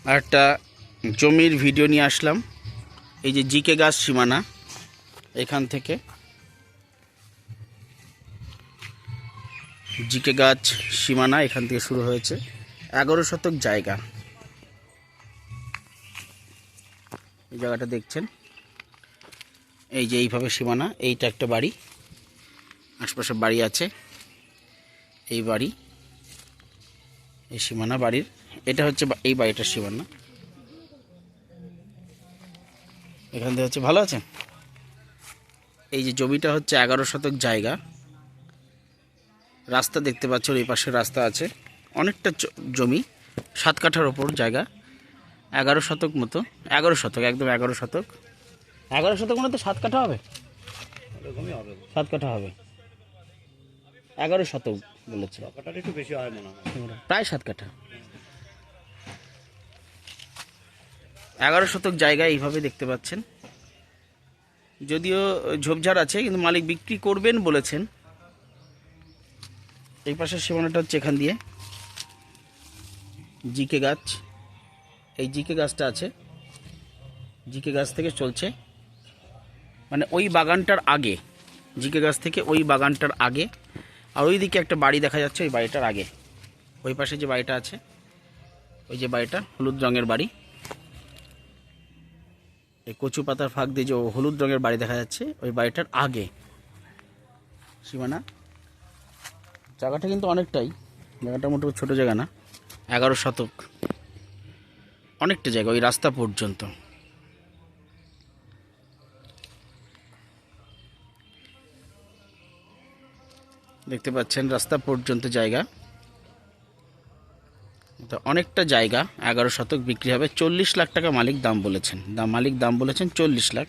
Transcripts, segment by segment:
আর একটা জমির ভিডিও নিয়ে আসলাম। এই যে জিকে গাছ সীমানা, এখান থেকে জিকে গাছ সীমানা এখান থেকে শুরু হয়েছে। 11 শতক জায়গা। এই জায়গাটা দেখছেন, এই যে এইভাবে সীমানা। এইটা একটা বাড়ি, আশপাশে বাড়ি আছে। এই বাড়ি, এই সীমানা বাড়ির। এটা হচ্ছে এই বাড়িটার সীমানা। এখান থেকে হচ্ছে, ভালো আছে। এই যে জমিটা হচ্ছে 11 শতক জায়গা। রাস্তা দেখতে পাচ্ছ, এই পাশে রাস্তা আছে। অনেকটা জমি, 7 কাঠার ওপর জায়গা। 11 শতক মতো, 11 শতক, একদম 11 শতক। 11 শতক মানে তো 7 কাঠা হবে, 7 কাঠা হবে। 11 শতক বলেছে, একটু বেশি হয় মনে হয়, প্রায় 7 কাঠা। 11 শতক জায়গা এইভাবে দেখতে পাচ্ছেন। যদিও ঝোপঝাড় আছে, কিন্তু মালিক বিক্রি করবেন বলেছেন। এই পাশের সীমানাটা হচ্ছে এখান দিয়ে জিকে গাছ। এই জিকে গাছটা আছে, জিকে গাছ থেকে চলছে, মানে ওই বাগানটার আগে, জিকে গাছ থেকে ওই বাগানটার আগে। আর ওই দিকে একটা বাড়ি দেখা যাচ্ছে, ওই বাড়িটার আগে। ওই পাশে যে বাড়িটা আছে, ওই যে বাড়িটা হলুদ রঙের বাড়ি, এই কচু পাতার ফাঁক দিয়ে যে হলুদ রঙের বাড়ি দেখা যাচ্ছে, ওই বাড়িটার আগে সীমানা। জায়গাটা কিন্তু অনেকটাই, জায়গাটা মোটামুটি ছোটো জায়গা না। 11 শতক, অনেকটা জায়গা, ওই রাস্তা পর্যন্ত। দেখতে পাচ্ছেন রাস্তা পর্যন্ত জায়গা, অনেকটা জায়গা। 11 শতক বিক্রি হবে। 40 লাখ টাকা মালিক দাম বলেছেন। মালিক দাম বলেছেন 40 লাখ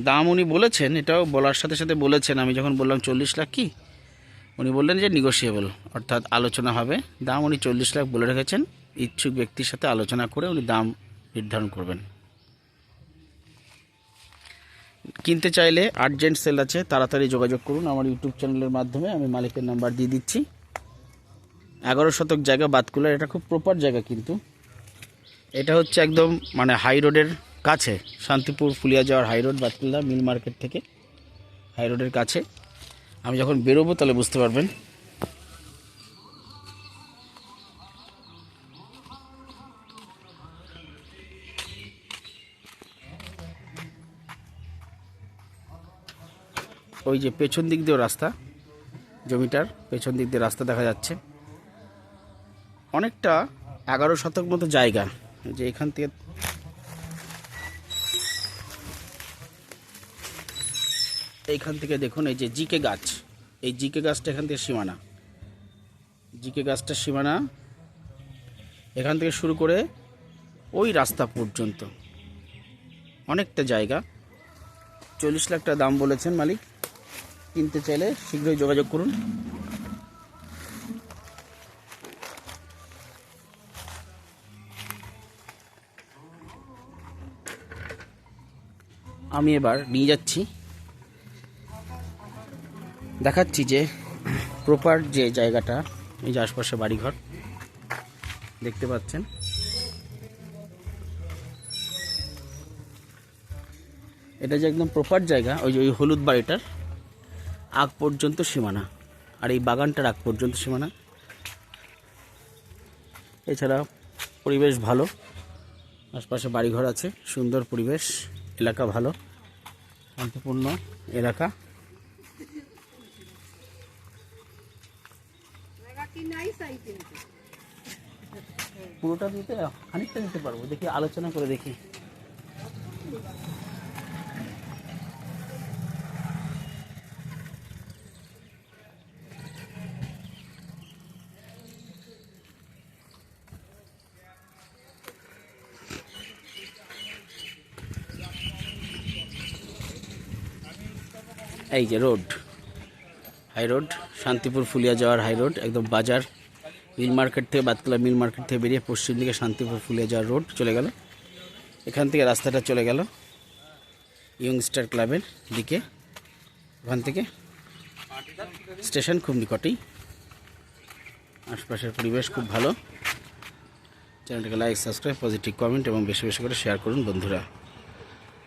দাম উনি বলেছেন। এটাও বলার সাথে সাথে বলেছেন, আমি যখন বললাম 40 লাখ কি, উনি বললেন যে নিগোশিয়েবল, অর্থাৎ আলোচনা হবে। দাম উনি 40 লাখ বলে রেখেছেন। ইচ্ছুক ব্যক্তির সাথে আলোচনা করে উনি দাম নির্ধারণ করবেন। কিনতে চাইলে আর্জেন্ট সেল আছে, তাড়াতাড়ি যোগাযোগ করুন আমার ইউটিউব চ্যানেলের মাধ্যমে। আমি মালিকের নাম্বার দিয়ে দিচ্ছি। 11 শতক জায়গা, বাতকুলার। এটা খুব প্রপার জায়গা, কিন্তু এটা হচ্ছে একদম মানে হাই রোডের কাছে, শান্তিপুর ফুলিয়া যাওয়ার হাই রোড, বাতকুলা মিল মার্কেট থেকে হাই রোডের কাছে। আমি যখন বেরোবো তাহলে বুঝতে পারবেন। ওই যে পেছন দিক দিয়েও রাস্তা, জমিটার পেছন দিক দিয়ে রাস্তা দেখা যাচ্ছে। অনেকটা 11 শতক মতো জায়গা। যে এখান থেকে এইখান থেকে দেখুন, এই যে জিকে গাছ, এই জিকে গাছটা এখান থেকে সীমানা, জিকে গাছটার সীমানা এখান থেকে শুরু করে ওই রাস্তা পর্যন্ত অনেকটা জায়গা। 40 লাখ টাকা দাম বলেছেন মালিক। কিনতে চাইলে শীঘ্রই যোগাযোগ করুন। আমি এবার নিয়ে যাচ্ছি, দেখাচ্ছি যে প্রপার যে জায়গাটা। এই যে আশপাশে বাড়িঘর দেখতে পাচ্ছেন। এটা যে একদম প্রপার জায়গা, ওই যে ওই হলুদ বাড়িটার আগ পর্যন্ত সীমানা, আর এই বাগানটার আগ পর্যন্ত সীমানা। এছাড়া পরিবেশ ভালো, আশপাশে বাড়িঘর আছে, সুন্দর পরিবেশ, এলাকা ভালো, শান্তিপূর্ণ এলাকা। পুরোটা দিতে খানিকটা দিতে পারবো, দেখি আলোচনা করে দেখি। এই যে road, high road, Shantipur Phulia যাওয়ার হাই রোড, একদম বাজার মিল মার্কেট থেকে, বাতকুলা মিল মার্কেট থেকে বেরিয়ে পশ্চিম দিকে শান্তিপুর ফুলিয়া যাওয়ার রোড চলে গেল। এখান থেকে রাস্তাটা চলে গেল ইয়ং স্টার ক্লাবের দিকে। ওখান থেকে স্টেশন খুব নিকটেই। আশপাশের পরিবেশ খুব ভালো। চ্যানেলটাকে লাইক, সাবস্ক্রাইব, পজিটিভ কমেন্ট এবং বেশি বেশি করে শেয়ার করুন বন্ধুরা।